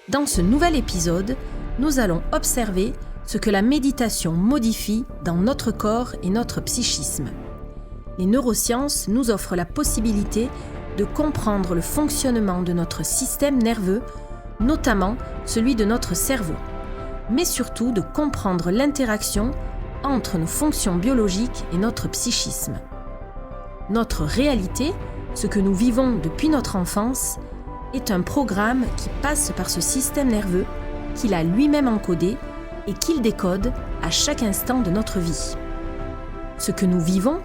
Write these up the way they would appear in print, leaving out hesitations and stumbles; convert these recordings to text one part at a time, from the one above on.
Dans ce nouvel épisode, nous allons observer ce que la méditation modifie dans notre corps et notre psychisme. Les neurosciences nous offrent la possibilité de comprendre le fonctionnement de notre système nerveux, notamment celui de notre cerveau, mais surtout de comprendre l'interaction entre nos fonctions biologiques et notre psychisme. Notre réalité, ce que nous vivons depuis notre enfance, est un programme qui passe par ce système nerveux qu'il a lui-même encodé et qu'il décode à chaque instant de notre vie. Ce que nous vivons,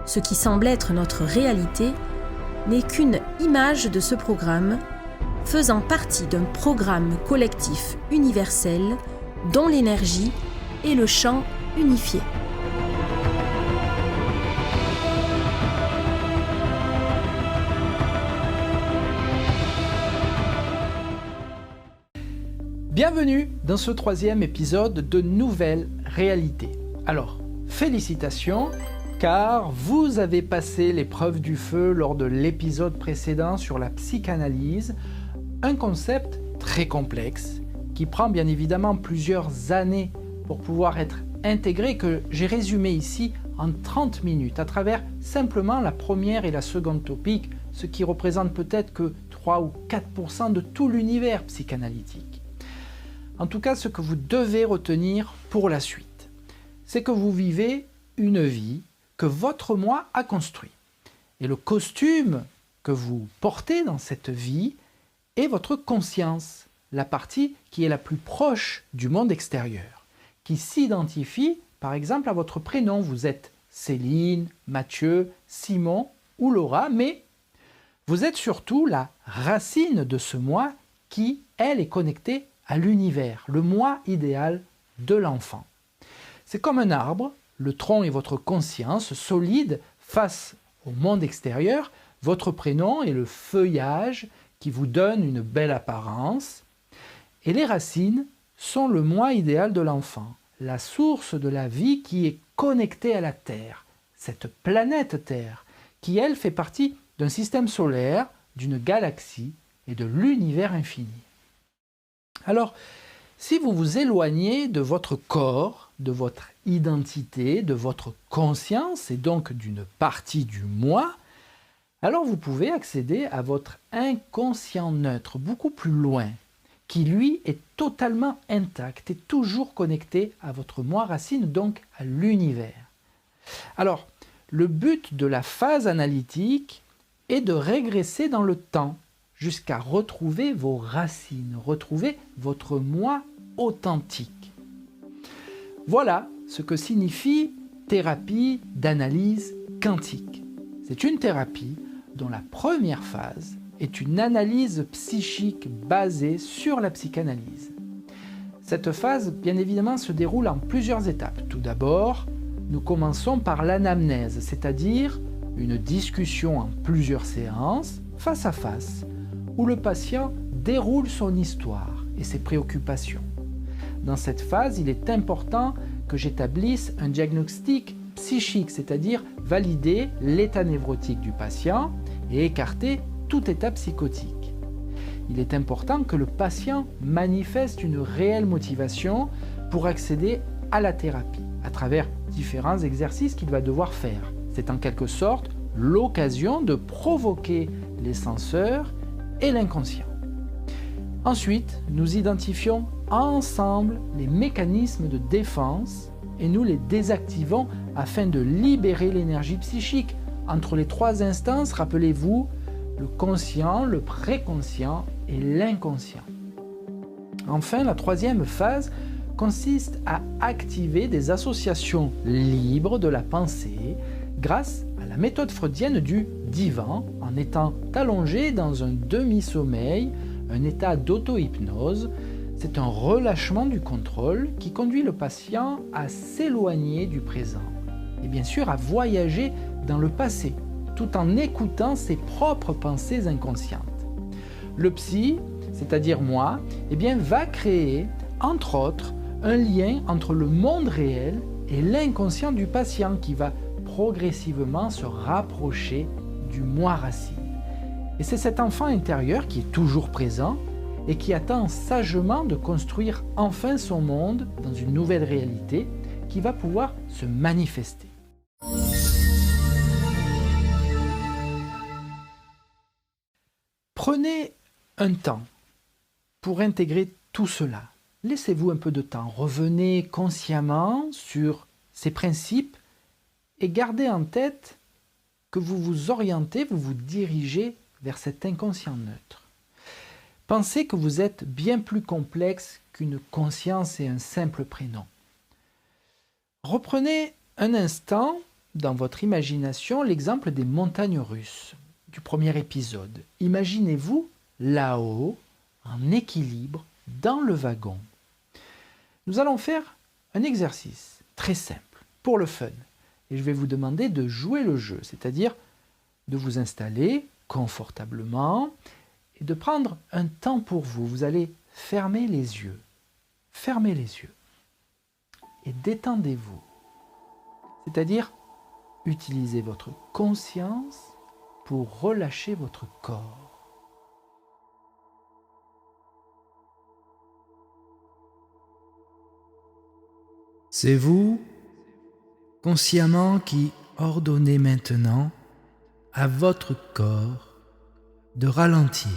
ce qui semble être notre réalité, n'est qu'une image de ce programme, faisant partie d'un programme collectif universel dont l'énergie est le champ unifié. Bienvenue dans ce troisième épisode de Nouvelle Réalité. Alors, félicitations, car vous avez passé l'épreuve du feu lors de l'épisode précédent sur la psychanalyse, un concept très complexe qui prend bien évidemment plusieurs années pour pouvoir être intégré, que j'ai résumé ici en 30 minutes à travers simplement la première et la seconde topique, ce qui représente peut-être que 3 ou 4% de tout l'univers psychanalytique. En tout cas, ce que vous devez retenir pour la suite, c'est que vous vivez une vie que votre moi a construit. Et le costume que vous portez dans cette vie est votre conscience, la partie qui est la plus proche du monde extérieur, qui s'identifie par exemple à votre prénom. Vous êtes Céline, Mathieu, Simon ou Laura, mais vous êtes surtout la racine de ce moi qui, elle, est connectée à l'univers, le moi idéal de l'enfant. C'est comme un arbre, le tronc est votre conscience solide face au monde extérieur, votre prénom est le feuillage qui vous donne une belle apparence, et les racines sont le moi idéal de l'enfant, la source de la vie qui est connectée à la Terre, cette planète Terre, qui elle fait partie d'un système solaire, d'une galaxie et de l'univers infini. Alors, si vous vous éloignez de votre corps, de votre identité, de votre conscience et donc d'une partie du moi, alors vous pouvez accéder à votre inconscient neutre, beaucoup plus loin, qui lui est totalement intact et toujours connecté à votre moi racine, donc à l'univers. Alors, le but de la phase analytique est de régresser dans le temps, jusqu'à retrouver vos racines, retrouver votre moi authentique. Voilà ce que signifie thérapie d'analyse quantique. C'est une thérapie dont la première phase est une analyse psychique basée sur la psychanalyse. Cette phase, bien évidemment, se déroule en plusieurs étapes. Tout d'abord, nous commençons par l'anamnèse, c'est-à-dire une discussion en plusieurs séances, face à face, où le patient déroule son histoire et ses préoccupations. Dans cette phase, il est important que j'établisse un diagnostic psychique, c'est-à-dire valider l'état névrotique du patient et écarter tout état psychotique. Il est important que le patient manifeste une réelle motivation pour accéder à la thérapie, à travers différents exercices qu'il va devoir faire. C'est en quelque sorte l'occasion de provoquer les censeurs et l'inconscient. Ensuite, nous identifions ensemble les mécanismes de défense et nous les désactivons afin de libérer l'énergie psychique. Entre les trois instances, rappelez-vous, le conscient, le préconscient et l'inconscient. Enfin, la troisième phase consiste à activer des associations libres de la pensée grâce à la méthode freudienne du divan, en étant allongé dans un demi-sommeil, un état d'auto-hypnose. C'est un relâchement du contrôle qui conduit le patient à s'éloigner du présent et bien sûr à voyager dans le passé, tout en écoutant ses propres pensées inconscientes. Le psy, c'est-à-dire moi, va créer, entre autres, un lien entre le monde réel et l'inconscient du patient qui va progressivement se rapprocher du moi racine. Et c'est cet enfant intérieur qui est toujours présent et qui attend sagement de construire enfin son monde dans une nouvelle réalité qui va pouvoir se manifester. Prenez un temps pour intégrer tout cela. Laissez-vous un peu de temps. Revenez consciemment sur ces principes et gardez en tête que vous vous orientez, vous vous dirigez vers cet inconscient neutre. Pensez que vous êtes bien plus complexe qu'une conscience et un simple prénom. Reprenez un instant dans votre imagination l'exemple des montagnes russes du premier épisode. Imaginez-vous là-haut, en équilibre, dans le wagon. Nous allons faire un exercice très simple, pour le fun. Et je vais vous demander de jouer le jeu, c'est-à-dire de vous installer confortablement et de prendre un temps pour vous. Vous allez fermer les yeux. Fermez les yeux. Et détendez-vous. C'est-à-dire, utilisez votre conscience pour relâcher votre corps. C'est vous, consciemment, qui ordonnez maintenant à votre corps de ralentir.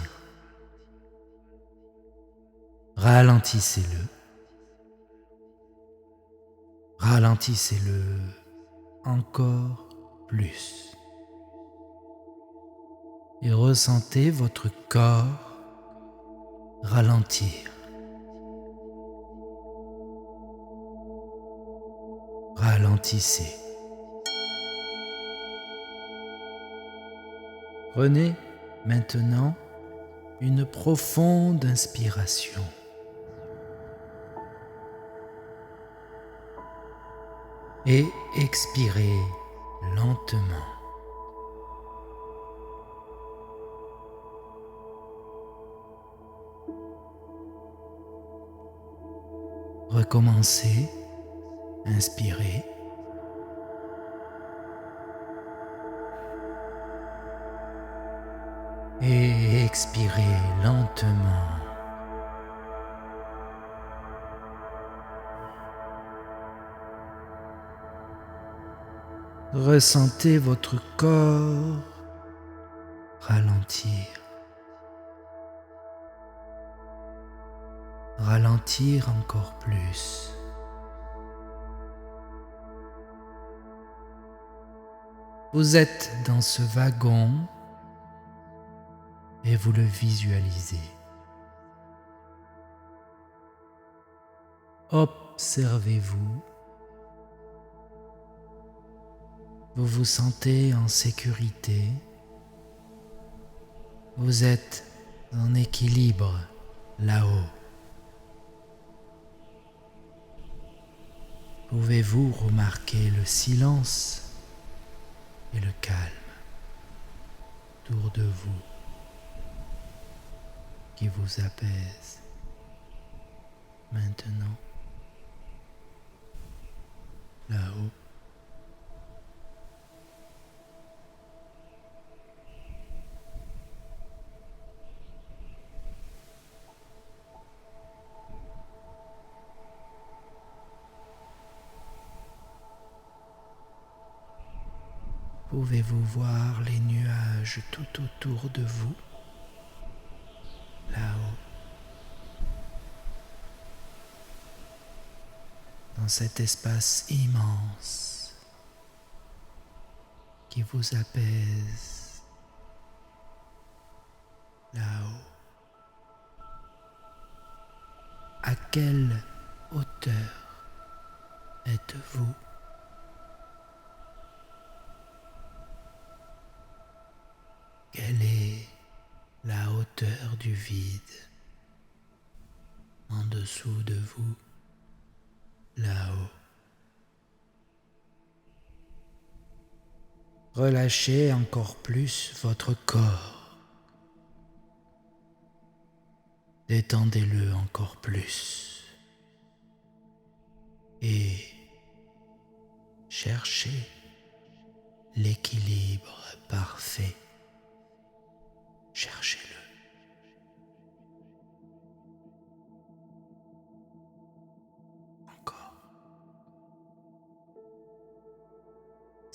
Ralentissez-le. Ralentissez-le encore plus. Et ressentez votre corps ralentir. Ralentissez. Prenez maintenant une profonde inspiration. Et expirez lentement. Recommencez. Inspirez. Et expirez lentement. Ressentez votre corps ralentir. Ralentir encore plus. Vous êtes dans ce wagon et vous le visualisez. Observez-vous. Vous vous sentez en sécurité. Vous êtes en équilibre là-haut. Pouvez-vous remarquer le silence et le calme autour de vous qui vous apaise maintenant là-haut? Pouvez-vous voir les nuages tout autour de vous, là-haut, dans cet espace immense qui vous apaise, là-haut? À quelle hauteur êtes-vous? Quelle est la hauteur du vide en dessous de vous, là-haut? Relâchez encore plus votre corps. Détendez-le encore plus. Et cherchez l'équilibre parfait. Cherchez-le.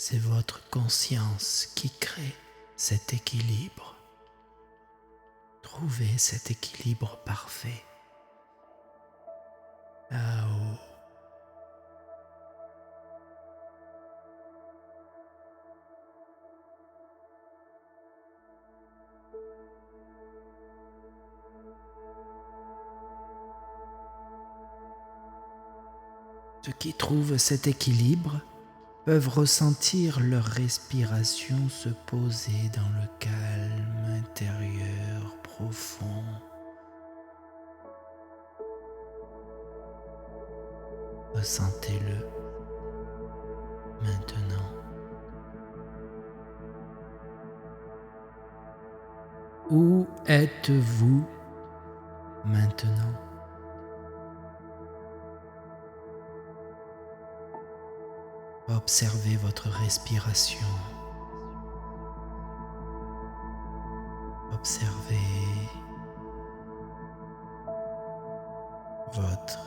c'est votre conscience qui crée cet équilibre. Trouvez cet équilibre parfait. Là-haut. Ceux qui trouvent cet équilibre peuvent ressentir leur respiration se poser dans le calme intérieur profond. Ressentez-le maintenant. Où êtes-vous maintenant? Observez votre respiration. Observez votre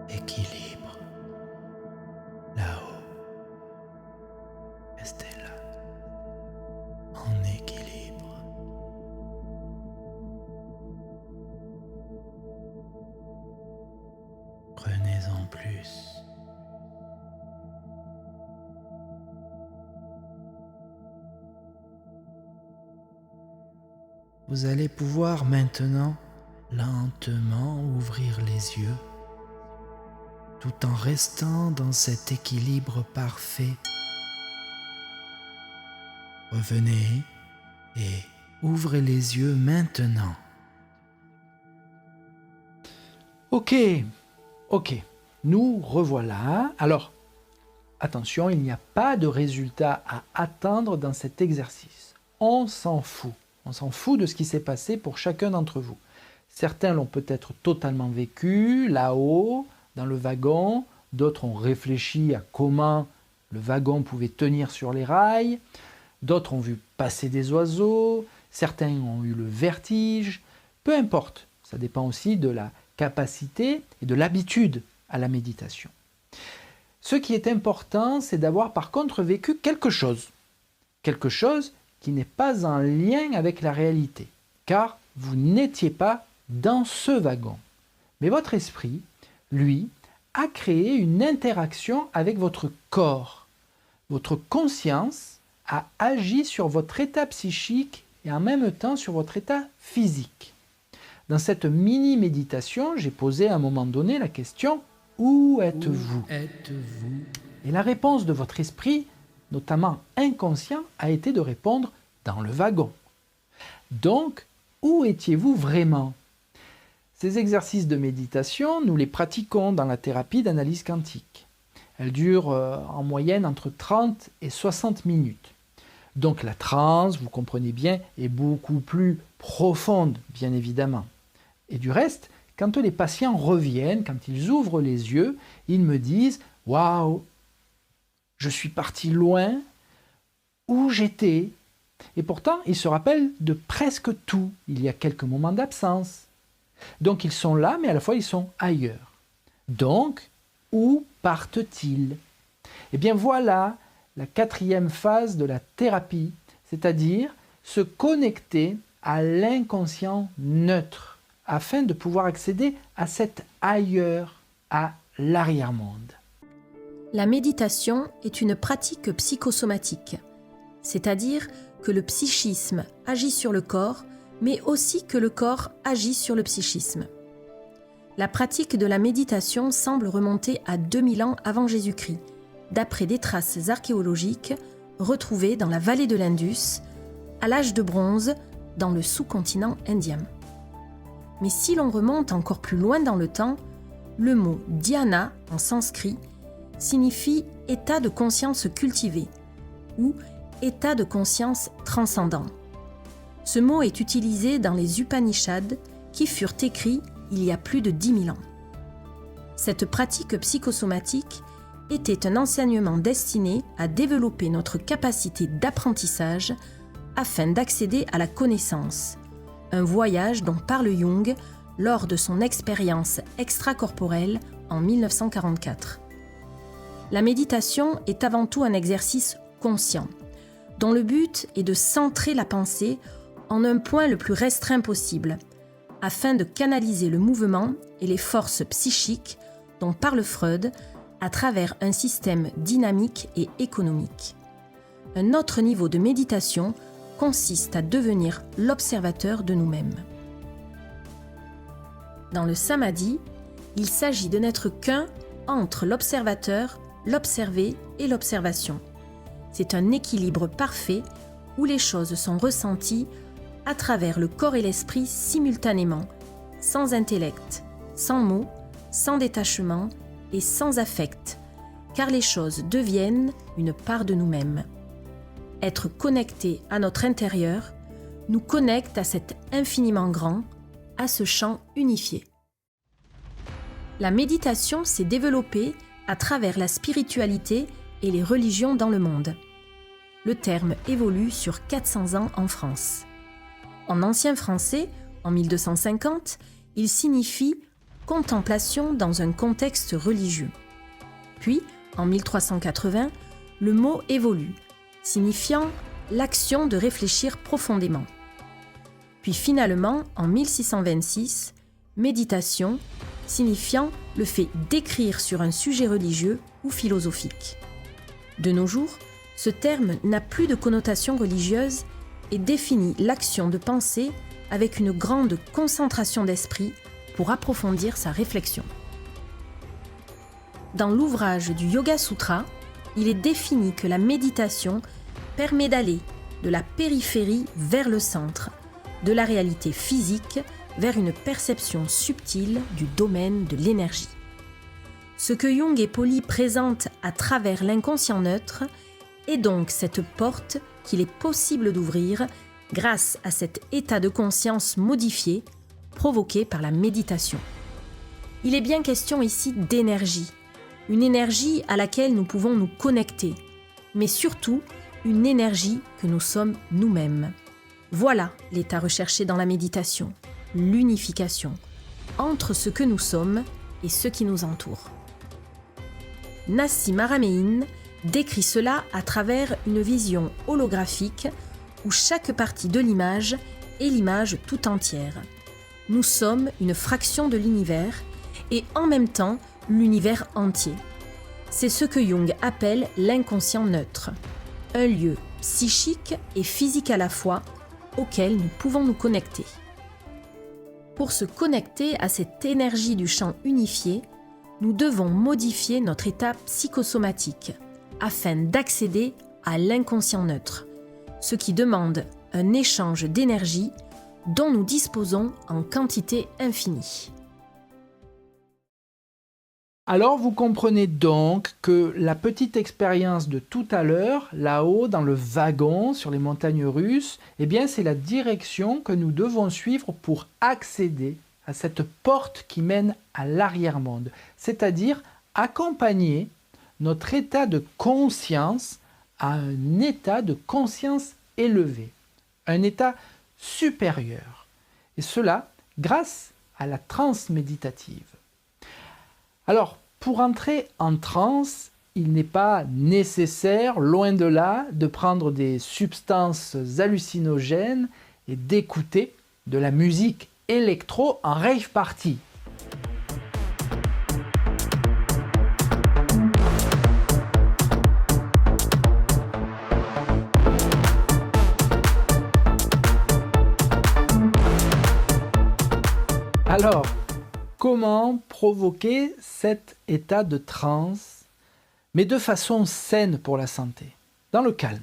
équilibre. Là-haut. Restez là. En équilibre. Prenez-en plus. Vous allez pouvoir maintenant lentement ouvrir les yeux tout en restant dans cet équilibre parfait. Revenez et ouvrez les yeux maintenant. Ok, nous revoilà. Alors, attention, il n'y a pas de résultat à attendre dans cet exercice. On s'en fout. On s'en fout de ce qui s'est passé pour chacun d'entre vous. Certains l'ont peut-être totalement vécu, là-haut, dans le wagon. D'autres ont réfléchi à comment le wagon pouvait tenir sur les rails. D'autres ont vu passer des oiseaux. Certains ont eu le vertige. Peu importe, ça dépend aussi de la capacité et de l'habitude à la méditation. Ce qui est important, c'est d'avoir par contre vécu quelque chose qui n'est pas en lien avec la réalité, car vous n'étiez pas dans ce wagon. Mais votre esprit, lui, a créé une interaction avec votre corps. Votre conscience a agi sur votre état psychique et en même temps sur votre état physique. Dans cette mini-méditation, j'ai posé à un moment donné la question « Où êtes-vous » Et la réponse de votre esprit, notamment inconscient, a été de répondre « Dans le wagon ». Donc, où étiez-vous vraiment? Ces exercices de méditation, nous les pratiquons dans la thérapie d'analyse quantique. Elle dure en moyenne entre 30 et 60 minutes. Donc la transe, vous comprenez bien, est beaucoup plus profonde, bien évidemment. Et du reste, quand les patients reviennent, quand ils ouvrent les yeux, ils me disent « Waouh, je suis parti loin, où j'étais ?» Et pourtant, ils se rappellent de presque tout. Il y a quelques moments d'absence. Donc ils sont là, mais à la fois ils sont ailleurs. Donc, où partent-ils? Eh bien voilà la 4e phase de la thérapie, c'est-à-dire se connecter à l'inconscient neutre, afin de pouvoir accéder à cet ailleurs, à l'arrière-monde. La méditation est une pratique psychosomatique, c'est-à-dire que le psychisme agit sur le corps, mais aussi que le corps agit sur le psychisme. La pratique de la méditation semble remonter à 2000 ans avant Jésus-Christ, d'après des traces archéologiques retrouvées dans la vallée de l'Indus, à l'âge de bronze, dans le sous-continent indien. Mais si l'on remonte encore plus loin dans le temps, le mot « dhyana » en sanskrit signifie « état de conscience cultivé » ou « état de conscience transcendant ». Ce mot est utilisé dans les Upanishads qui furent écrits il y a plus de 10 000 ans. Cette pratique psychosomatique était un enseignement destiné à développer notre capacité d'apprentissage afin d'accéder à la connaissance, un voyage dont parle Jung lors de son expérience extracorporelle en 1944. La méditation est avant tout un exercice conscient, dont le but est de centrer la pensée en un point le plus restreint possible, afin de canaliser le mouvement et les forces psychiques dont parle Freud à travers un système dynamique et économique. Un autre niveau de méditation consiste à devenir l'observateur de nous-mêmes. Dans le samadhi, il s'agit de n'être qu'un entre l'observateur, l'observé et l'observation. C'est un équilibre parfait où les choses sont ressenties à travers le corps et l'esprit simultanément, sans intellect, sans mots, sans détachement et sans affect, car les choses deviennent une part de nous-mêmes. Être connecté à notre intérieur nous connecte à cet infiniment grand, à ce champ unifié. La méditation s'est développée à travers la spiritualité et les religions dans le monde. Le terme évolue sur 400 ans en France. En ancien français, en 1250, il signifie contemplation dans un contexte religieux. Puis, en 1380, le mot évolue, signifiant l'action de réfléchir profondément. Puis finalement, en 1626, méditation, signifiant le fait d'écrire sur un sujet religieux ou philosophique. De nos jours, ce terme n'a plus de connotation religieuse et définit l'action de penser avec une grande concentration d'esprit pour approfondir sa réflexion. Dans l'ouvrage du Yoga Sutra, il est défini que la méditation permet d'aller de la périphérie vers le centre, de la réalité physique vers une perception subtile du domaine de l'énergie. Ce que Jung et Pauly présentent à travers l'inconscient neutre est donc cette porte qu'il est possible d'ouvrir grâce à cet état de conscience modifié provoqué par la méditation. Il est bien question ici d'énergie, une énergie à laquelle nous pouvons nous connecter, mais surtout une énergie que nous sommes nous-mêmes. Voilà l'état recherché dans la méditation, l'unification entre ce que nous sommes et ce qui nous entoure. Nassim Haramein décrit cela à travers une vision holographique où chaque partie de l'image est l'image tout entière. Nous sommes une fraction de l'univers et en même temps l'univers entier. C'est ce que Jung appelle l'inconscient neutre, un lieu psychique et physique à la fois auquel nous pouvons nous connecter. Pour se connecter à cette énergie du champ unifié, nous devons modifier notre état psychosomatique afin d'accéder à l'inconscient neutre, ce qui demande un échange d'énergie dont nous disposons en quantité infinie. Alors vous comprenez donc que la petite expérience de tout à l'heure, là-haut dans le wagon sur les montagnes russes, eh bien c'est la direction que nous devons suivre pour accéder à cette porte qui mène à l'arrière-monde, c'est-à-dire accompagner notre état de conscience à un état de conscience élevé, un état supérieur, et cela grâce à la transe méditative. Alors, pour entrer en transe, il n'est pas nécessaire, loin de là, de prendre des substances hallucinogènes et d'écouter de la musique électro en rave party. Alors, comment provoquer cet état de transe, mais de façon saine pour la santé, dans le calme,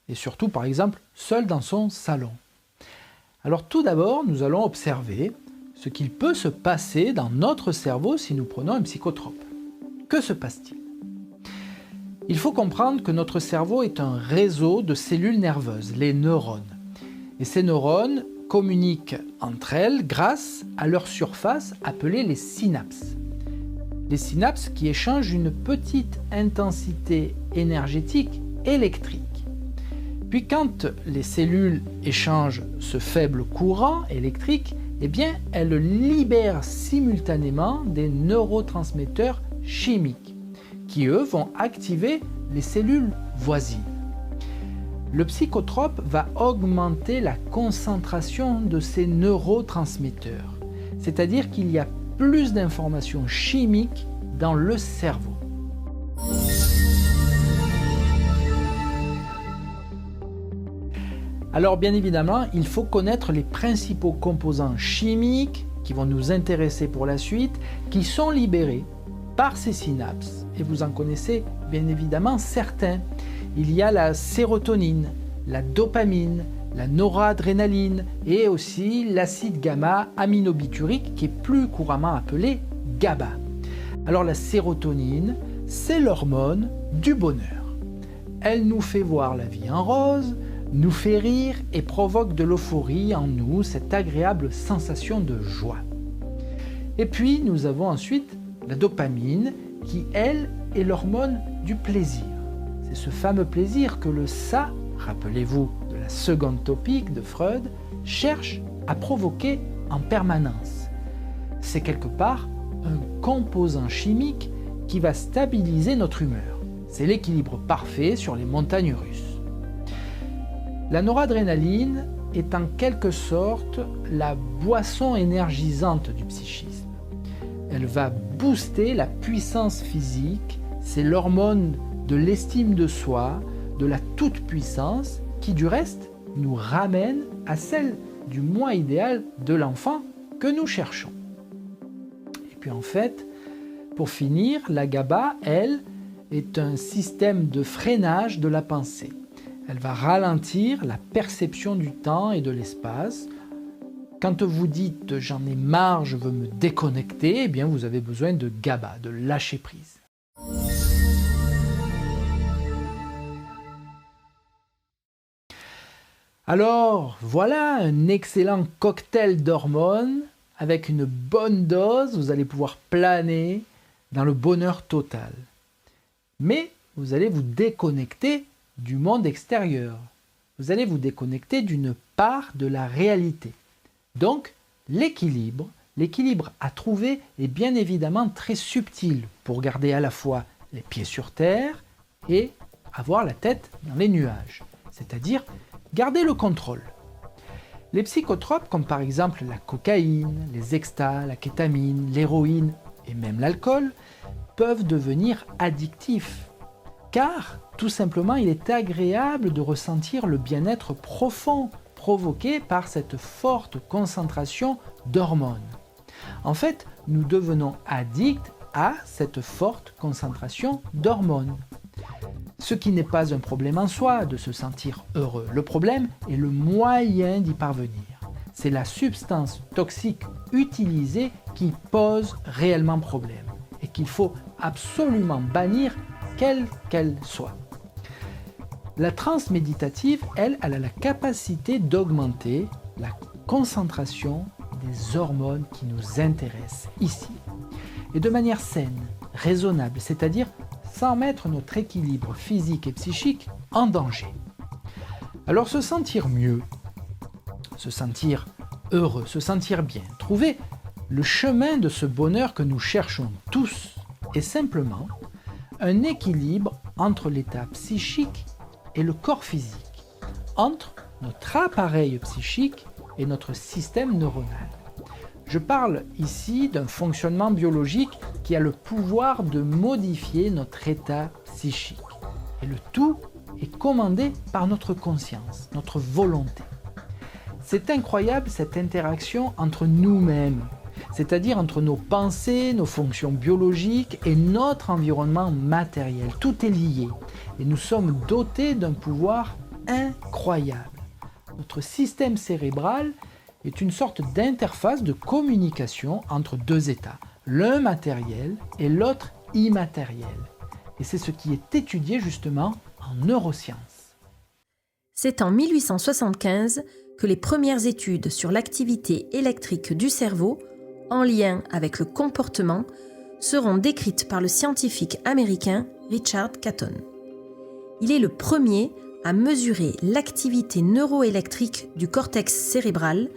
et surtout par exemple seul dans son salon? Alors tout d'abord, nous allons observer ce qu'il peut se passer dans notre cerveau si nous prenons un psychotrope. Que se passe-t-il? Il faut comprendre que notre cerveau est un réseau de cellules nerveuses, les neurones. Et ces neurones communiquent entre elles grâce à leur surface appelée les synapses. Les synapses qui échangent une petite intensité énergétique électrique. Puis quand les cellules échangent ce faible courant électrique, eh bien, elles libèrent simultanément des neurotransmetteurs chimiques qui, eux, vont activer les cellules voisines. Le psychotrope va augmenter la concentration de ces neurotransmetteurs, c'est-à-dire qu'il y a plus d'informations chimiques dans le cerveau. Alors bien évidemment, il faut connaître les principaux composants chimiques qui vont nous intéresser pour la suite, qui sont libérés par ces synapses. Et vous en connaissez bien évidemment certains. Il y a la sérotonine, la dopamine, la noradrénaline et aussi l'acide gamma-aminobutyrique qui est plus couramment appelé GABA. Alors la sérotonine, c'est l'hormone du bonheur. Elle nous fait voir la vie en rose, nous fait rire et provoque de l'euphorie en nous, cette agréable sensation de joie. Et puis nous avons ensuite la dopamine qui, elle, est l'hormone du plaisir. C'est ce fameux plaisir que le ça, rappelez-vous de la seconde topique de Freud, cherche à provoquer en permanence. C'est quelque part un composant chimique qui va stabiliser notre humeur. C'est l'équilibre parfait sur les montagnes russes. La noradrénaline est en quelque sorte la boisson énergisante du psychisme. Elle va booster la puissance physique, c'est l'hormone de l'estime de soi, de la toute-puissance, qui du reste nous ramène à celle du moi idéal de l'enfant que nous cherchons. Et puis en fait, pour finir, la GABA, elle, est un système de freinage de la pensée. Elle va ralentir la perception du temps et de l'espace. Quand vous dites « j'en ai marre, je veux me déconnecter », eh bien vous avez besoin de GABA, de lâcher prise. Alors voilà un excellent cocktail d'hormones. Avec une bonne dose, vous allez pouvoir planer dans le bonheur total. Mais vous allez vous déconnecter du monde extérieur. Vous allez vous déconnecter d'une part de la réalité. Donc, l'équilibre à trouver est bien évidemment très subtil pour garder à la fois les pieds sur terre et avoir la tête dans les nuages, c'est-à-dire garder le contrôle. Les psychotropes, comme par exemple la cocaïne, les extas, la kétamine, l'héroïne et même l'alcool, peuvent devenir addictifs. Car, tout simplement, il est agréable de ressentir le bien-être profond provoqué par cette forte concentration d'hormones. En fait, nous devenons addicts à cette forte concentration d'hormones. Ce qui n'est pas un problème en soi de se sentir heureux. Le problème est le moyen d'y parvenir. C'est la substance toxique utilisée qui pose réellement problème et qu'il faut absolument bannir quelle qu'elle soit. La transe méditative, elle a la capacité d'augmenter la concentration des hormones qui nous intéressent ici. Et de manière saine, raisonnable, c'est-à-dire sans mettre notre équilibre physique et psychique en danger. Alors se sentir mieux, se sentir heureux, se sentir bien, trouver le chemin de ce bonheur que nous cherchons tous est simplement un équilibre entre l'état psychique et le corps physique, entre notre appareil psychique et notre système neuronal. Je parle ici d'un fonctionnement biologique qui a le pouvoir de modifier notre état psychique. Et le tout est commandé par notre conscience, notre volonté. C'est incroyable cette interaction entre nous-mêmes, c'est-à-dire entre nos pensées, nos fonctions biologiques et notre environnement matériel. Tout est lié et nous sommes dotés d'un pouvoir incroyable. Notre système cérébral est une sorte d'interface de communication entre deux états, l'un matériel et l'autre immatériel. Et c'est ce qui est étudié justement en neurosciences. C'est en 1875 que les premières études sur l'activité électrique du cerveau, en lien avec le comportement, seront décrites par le scientifique américain Richard Caton. Il est le premier à mesurer l'activité neuroélectrique du cortex cérébral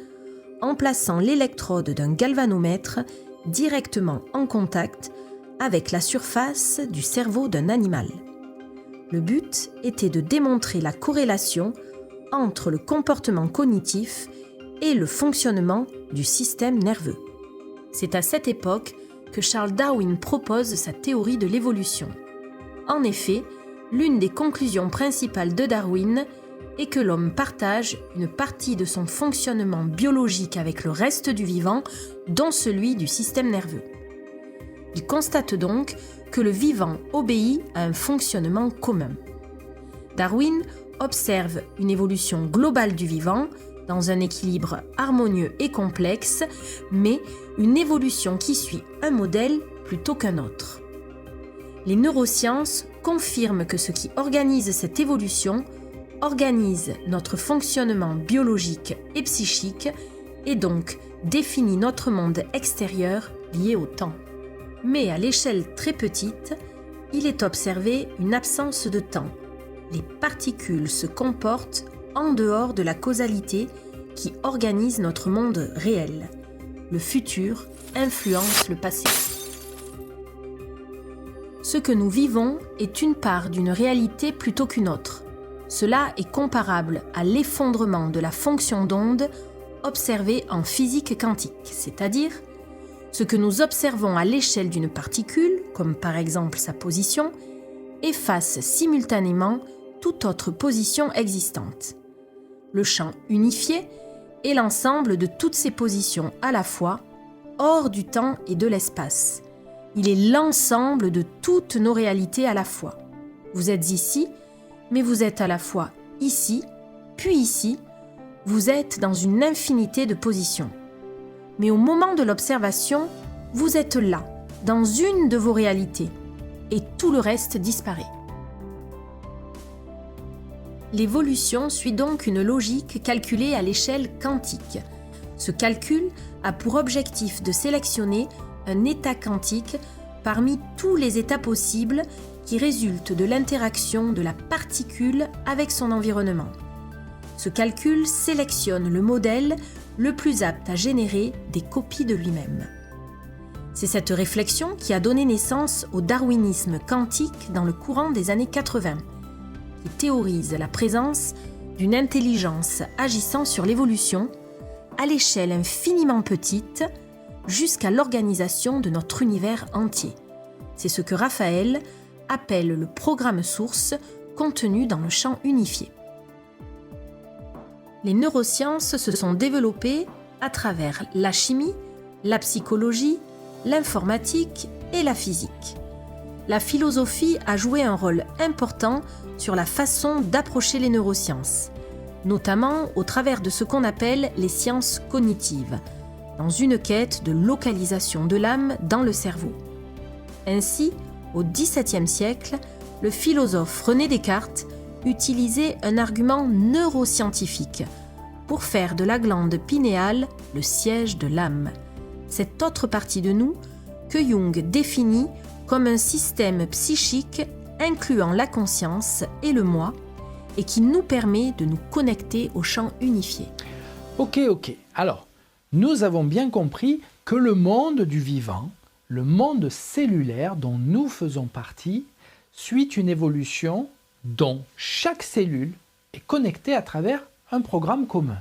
en plaçant l'électrode d'un galvanomètre directement en contact avec la surface du cerveau d'un animal. Le but était de démontrer la corrélation entre le comportement cognitif et le fonctionnement du système nerveux. C'est à cette époque que Charles Darwin propose sa théorie de l'évolution. En effet, l'une des conclusions principales de Darwin est que l'homme partage une partie de son fonctionnement biologique avec le reste du vivant, dont celui du système nerveux. Il constate donc que le vivant obéit à un fonctionnement commun. Darwin observe une évolution globale du vivant, dans un équilibre harmonieux et complexe, mais une évolution qui suit un modèle plutôt qu'un autre. Les neurosciences confirment que ce qui organise cette évolution organise notre fonctionnement biologique et psychique et donc définit notre monde extérieur lié au temps. Mais à l'échelle très petite, il est observé une absence de temps. Les particules se comportent en dehors de la causalité qui organise notre monde réel. Le futur influence le passé. Ce que nous vivons est une part d'une réalité plutôt qu'une autre. Cela est comparable à l'effondrement de la fonction d'onde observée en physique quantique, c'est-à-dire ce que nous observons à l'échelle d'une particule, comme par exemple sa position, efface simultanément toute autre position existante. Le champ unifié est l'ensemble de toutes ces positions à la fois, hors du temps et de l'espace. Il est l'ensemble de toutes nos réalités à la fois. Vous êtes ici, mais vous êtes à la fois ici, puis ici. Vous êtes dans une infinité de positions. Mais au moment de l'observation, vous êtes là, dans une de vos réalités, et tout le reste disparaît. L'évolution suit donc une logique calculée à l'échelle quantique. Ce calcul a pour objectif de sélectionner un état quantique parmi tous les états possibles qui résultent de l'interaction de la particule avec son environnement. Ce calcul sélectionne le modèle le plus apte à générer des copies de lui-même. C'est cette réflexion qui a donné naissance au darwinisme quantique dans le courant des années 80, qui théorise la présence d'une intelligence agissant sur l'évolution à l'échelle infiniment petite jusqu'à l'organisation de notre univers entier. C'est ce que Raphaël appelle le programme source contenu dans le champ unifié. Les neurosciences se sont développées à travers la chimie, la psychologie, l'informatique et la physique. La philosophie a joué un rôle important sur la façon d'approcher les neurosciences, notamment au travers de ce qu'on appelle les sciences cognitives, dans une quête de localisation de l'âme dans le cerveau. Ainsi, au XVIIe siècle, le philosophe René Descartes utilisait un argument neuroscientifique pour faire de la glande pinéale le siège de l'âme, cette autre partie de nous que Jung définit comme un système psychique incluant la conscience et le moi et qui nous permet de nous connecter au champ unifié. Ok. Alors, nous avons bien compris que le monde du vivant, le monde cellulaire dont nous faisons partie, suit une évolution dont chaque cellule est connectée à travers un programme commun.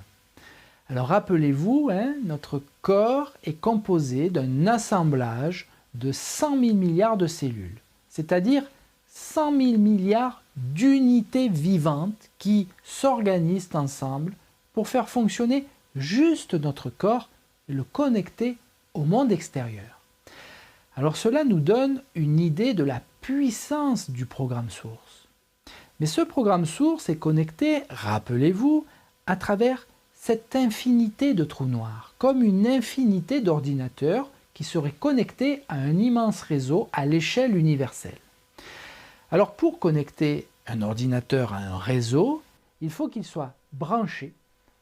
Alors rappelez-vous, notre corps est composé d'un assemblage de 100 000 milliards de cellules, c'est-à-dire 100 000 milliards d'unités vivantes qui s'organisent ensemble pour faire fonctionner juste notre corps et le connecter au monde extérieur. Alors cela nous donne une idée de la puissance du programme source. Mais ce programme source est connecté, rappelez-vous, à travers cette infinité de trous noirs, comme une infinité d'ordinateurs qui seraient connectés à un immense réseau à l'échelle universelle. Alors pour connecter un ordinateur à un réseau, il faut qu'il soit branché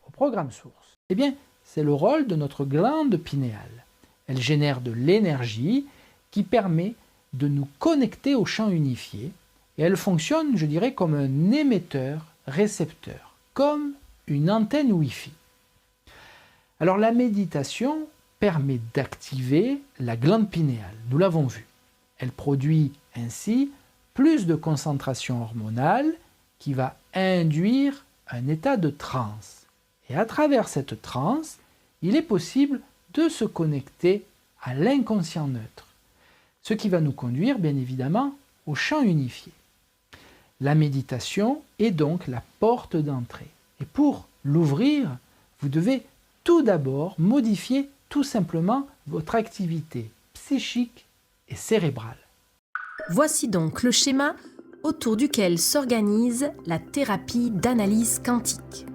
au programme source. Eh bien, c'est le rôle de notre glande pinéale. Elle génère de l'énergie qui permet de nous connecter au champ unifié et elle fonctionne, je dirais, comme un émetteur récepteur, comme une antenne Wi-Fi. Alors la méditation permet d'activer la glande pinéale, nous l'avons vu. Elle produit ainsi plus de concentration hormonale qui va induire un état de transe. Et à travers cette transe, il est possible de se connecter à l'inconscient neutre, ce qui va nous conduire bien évidemment au champ unifié. La méditation est donc la porte d'entrée. Et pour l'ouvrir, vous devez tout d'abord modifier tout simplement votre activité psychique et cérébrale. Voici donc le schéma autour duquel s'organise la thérapie d'analyse quantique.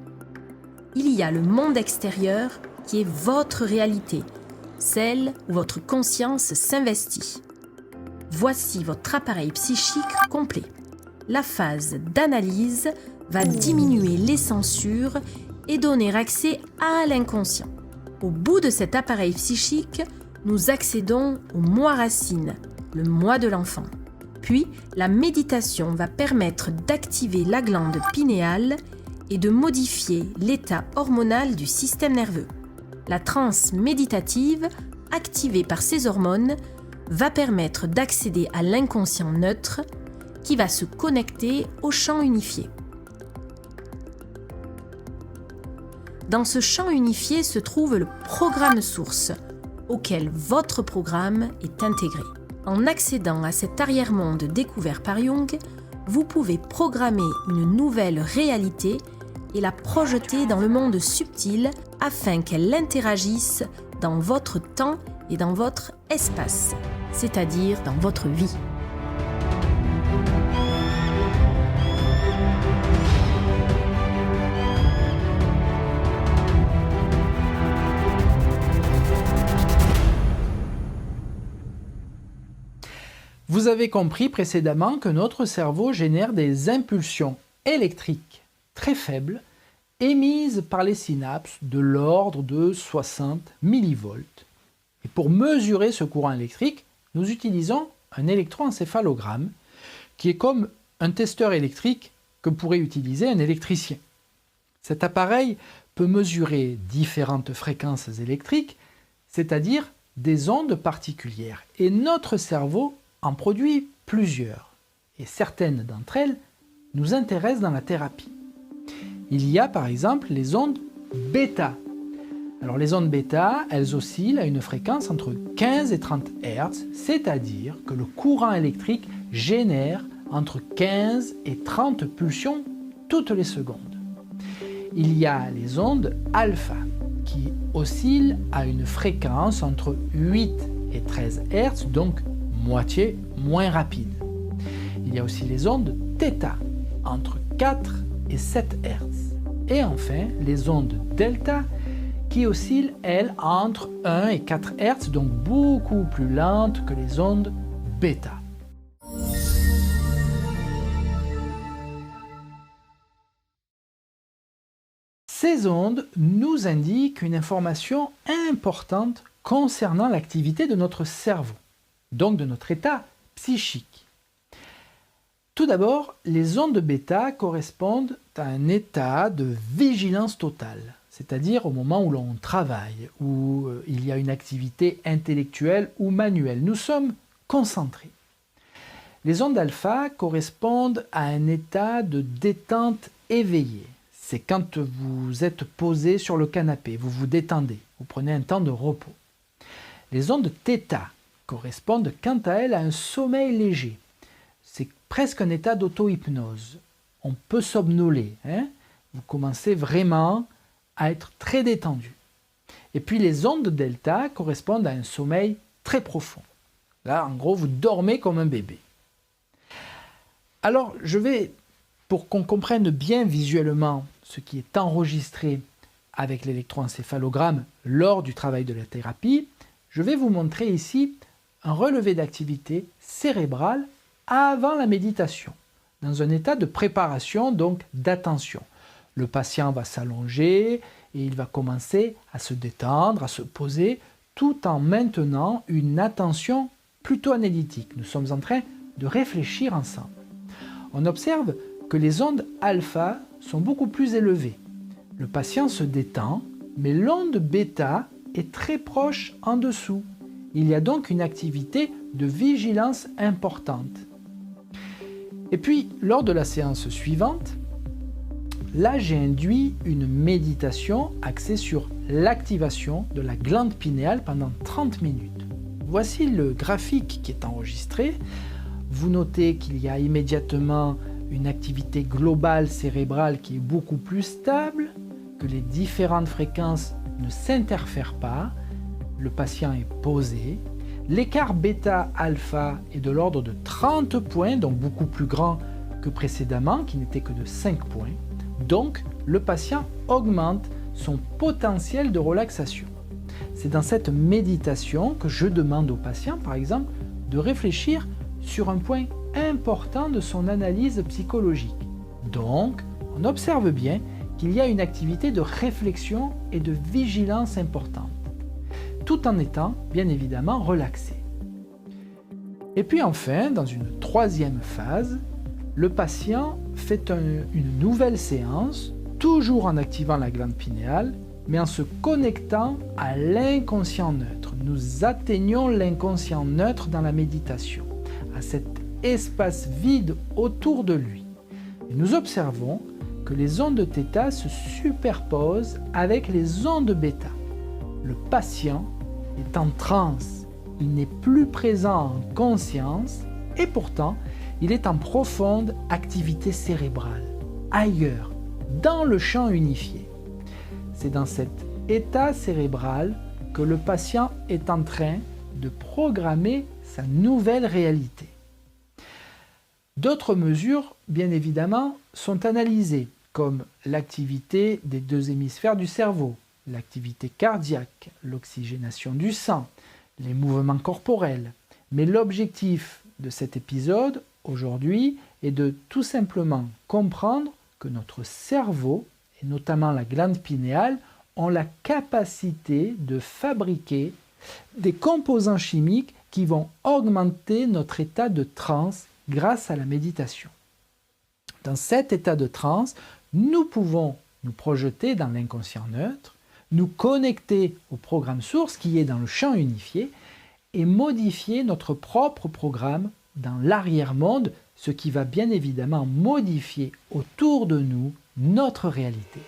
Il y a le monde extérieur qui est votre réalité, celle où votre conscience s'investit. Voici votre appareil psychique complet. La phase d'analyse va diminuer les censures et donner accès à l'inconscient. Au bout de cet appareil psychique, nous accédons au moi racine, le moi de l'enfant. Puis, la méditation va permettre d'activer la glande pinéale et de modifier l'état hormonal du système nerveux. La transe méditative, activée par ces hormones, va permettre d'accéder à l'inconscient neutre qui va se connecter au champ unifié. Dans ce champ unifié se trouve le programme source, auquel votre programme est intégré. En accédant à cet arrière-monde découvert par Jung, vous pouvez programmer une nouvelle réalité et la projeter dans le monde subtil afin qu'elle interagisse dans votre temps et dans votre espace, c'est-à-dire dans votre vie. Vous avez compris précédemment que notre cerveau génère des impulsions électriques très faibles émises par les synapses de l'ordre de 60 millivolts. Et pour mesurer ce courant électrique, nous utilisons un électroencéphalogramme qui est comme un testeur électrique que pourrait utiliser un électricien. Cet appareil peut mesurer différentes fréquences électriques, c'est-à-dire des ondes particulières. Et notre cerveau en produit plusieurs, et certaines d'entre elles nous intéressent dans la thérapie. Il y a par exemple les ondes bêta. Alors les ondes bêta, elles oscillent à une fréquence entre 15 et 30 Hz, c'est-à-dire que le courant électrique génère entre 15 et 30 pulsions toutes les secondes. Il y a les ondes alpha, qui oscillent à une fréquence entre 8 et 13 Hz, donc moitié moins rapide. Il y a aussi les ondes θ, entre 4 et 7 Hz. Et enfin, les ondes delta, qui oscillent, elles, entre 1 et 4 Hz, donc beaucoup plus lentes que les ondes bêta. Ces ondes nous indiquent une information importante concernant l'activité de notre cerveau, donc de notre état psychique. Tout d'abord, les ondes bêta correspondent à un état de vigilance totale, c'est-à-dire au moment où l'on travaille, où il y a une activité intellectuelle ou manuelle. Nous sommes concentrés. Les ondes alpha correspondent à un état de détente éveillée. C'est quand vous êtes posé sur le canapé, vous vous détendez, vous prenez un temps de repos. Les ondes θ correspondent quant à elles à un sommeil léger. C'est presque un état d'auto-hypnose. On peut somnoler. Vous commencez vraiment à être très détendu. Et puis les ondes delta correspondent à un sommeil très profond. Là, en gros, vous dormez comme un bébé. Alors, pour qu'on comprenne bien visuellement ce qui est enregistré avec l'électroencéphalogramme lors du travail de la thérapie, je vais vous montrer ici un relevé d'activité cérébrale avant la méditation, dans un état de préparation, donc d'attention. Le patient va s'allonger et il va commencer à se détendre, à se poser, tout en maintenant une attention plutôt analytique. Nous sommes en train de réfléchir ensemble. On observe que les ondes alpha sont beaucoup plus élevées. Le patient se détend, mais l'onde bêta est très proche en dessous. Il y a donc une activité de vigilance importante. Et puis, lors de la séance suivante, là j'ai induit une méditation axée sur l'activation de la glande pinéale pendant 30 minutes. Voici le graphique qui est enregistré. Vous notez qu'il y a immédiatement une activité globale cérébrale qui est beaucoup plus stable, que les différentes fréquences ne s'interfèrent pas, le patient est posé, l'écart bêta-alpha est de l'ordre de 30 points, donc beaucoup plus grand que précédemment, qui n'était que de 5 points. Donc, le patient augmente son potentiel de relaxation. C'est dans cette méditation que je demande au patient, par exemple, de réfléchir sur un point important de son analyse psychologique. Donc, on observe bien qu'il y a une activité de réflexion et de vigilance importante, tout en étant bien évidemment relaxé. Et puis enfin, dans une troisième phase, le patient fait une nouvelle séance, toujours en activant la glande pinéale, mais en se connectant à l'inconscient neutre. Nous atteignons l'inconscient neutre dans la méditation, à cet espace vide autour de lui. Et nous observons que les ondes θ se superposent avec les ondes β. Le patient est en transe, il n'est plus présent en conscience et pourtant il est en profonde activité cérébrale, ailleurs, dans le champ unifié. C'est dans cet état cérébral que le patient est en train de programmer sa nouvelle réalité. D'autres mesures, bien évidemment, sont analysées, comme l'activité des deux hémisphères du cerveau, l'activité cardiaque, l'oxygénation du sang, les mouvements corporels. Mais l'objectif de cet épisode, aujourd'hui, est de tout simplement comprendre que notre cerveau, et notamment la glande pinéale, ont la capacité de fabriquer des composants chimiques qui vont augmenter notre état de transe grâce à la méditation. Dans cet état de transe, nous pouvons nous projeter dans l'inconscient neutre, nous connecter au programme source qui est dans le champ unifié et modifier notre propre programme dans l'arrière-monde, ce qui va bien évidemment modifier autour de nous notre réalité.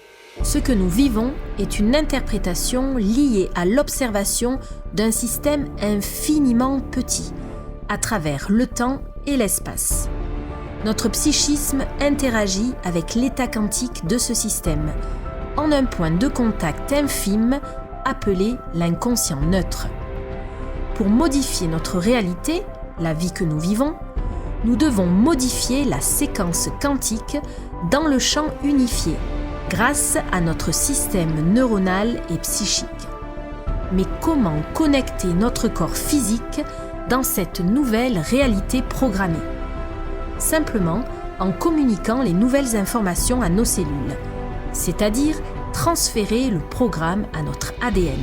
Ce que nous vivons est une interprétation liée à l'observation d'un système infiniment petit, à travers le temps et l'espace. Notre psychisme interagit avec l'état quantique de ce système, en un point de contact infime appelé l'inconscient neutre. Pour modifier notre réalité, la vie que nous vivons, nous devons modifier la séquence quantique dans le champ unifié, grâce à notre système neuronal et psychique. Mais comment connecter notre corps physique dans cette nouvelle réalité programmée? Simplement en communiquant les nouvelles informations à nos cellules, c'est-à-dire transférer le programme à notre ADN.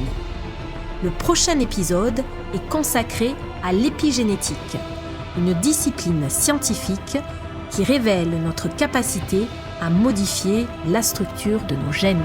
Le prochain épisode est consacré à l'épigénétique, une discipline scientifique qui révèle notre capacité à modifier la structure de nos gènes.